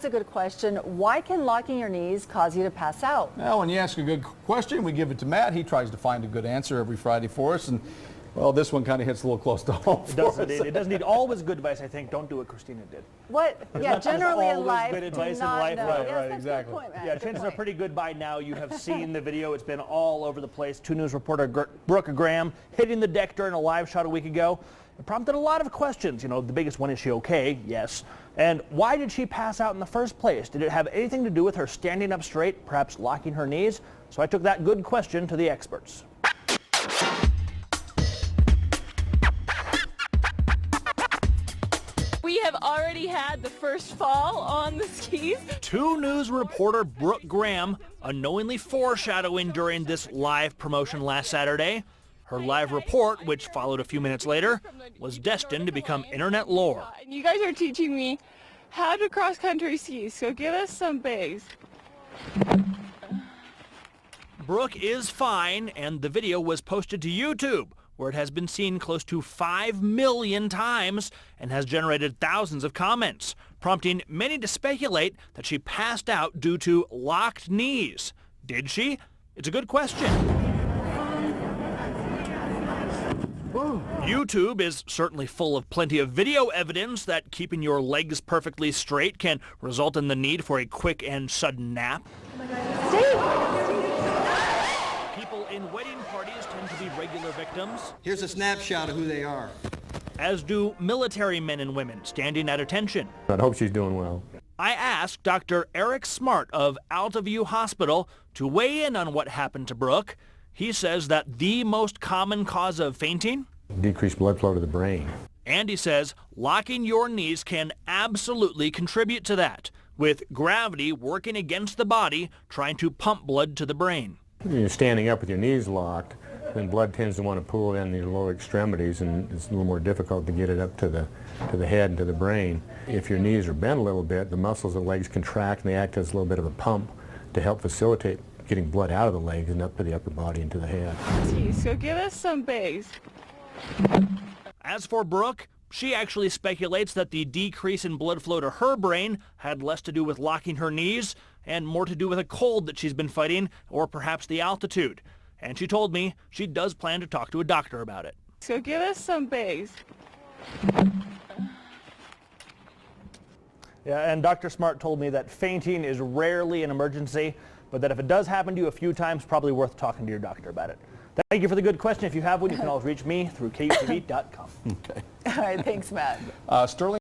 That's a good question. Why can locking your knees cause you to pass out? Well, when you ask a good question, we give it to Matt. He tries to find a good answer every Friday for us. And, well, this one kind of hits a little close to home. It does indeed. It does need always good advice, I think. Don't do what Christina did. What? Yeah, generally in life, good advice do not in life. know. Right, Yes, right, that's exactly. a good point, Matt. Yeah, Good chances are point. pretty good by now. You have seen the video. It's been all over the place. 2 News reporter Brooke Graham hitting the deck during a live shot a week ago. It prompted a lot of questions. You know, the biggest one, is she okay? Yes. And why did she pass out in the first place? Did it have anything to do with her standing up straight, perhaps locking her knees? So I took that good question to the experts. We have already had the first fall on the skis. 2 News reporter Brooke Graham unknowingly foreshadowing during this live promotion last Saturday. Her live report, which followed a few minutes later, was destined to become internet lore. And you guys are teaching me how to cross-country ski, so give us some bays. Brooke is fine, and the video was posted to YouTube, where it has been seen close to 5 million times and has generated thousands of comments, prompting many to speculate that she passed out due to locked knees. Did she? It's a good question. YouTube is certainly full of plenty of video evidence that keeping your legs perfectly straight can result in the need for a quick and sudden nap. People in wedding parties tend to be regular victims, Here's a snapshot of who they are. as do military men and women standing at attention. I hope she's doing well. I asked Dr. Eric Smart of Altaview Hospital to weigh in on what happened to Brooke. He says that the most common cause of fainting, Decreased blood flow to the brain. and he says locking your knees can absolutely contribute to that, with gravity working against the body, trying to pump blood to the brain. When you're standing up with your knees locked, then blood tends to want to pool in the lower extremities, and it's a little more difficult to get it up to the head and to the brain. If your knees are bent a little bit, the muscles of the legs contract and they act as a little bit of a pump to help facilitate getting blood out of the legs and up to the upper body and to the head. So give us some bays. As for Brooke, she actually speculates that the decrease in blood flow to her brain had less to do with locking her knees and more to do with a cold that she's been fighting, or perhaps the altitude. And she told me she does plan to talk to a doctor about it. So give us some bays. Yeah, and Dr. Smart told me that fainting is rarely an emergency, but that if it does happen to you a few times, probably worth talking to your doctor about it. Thank you for the good question. If you have one, you can always reach me through KUTV.com. Okay. All right, thanks, Matt. Sterling.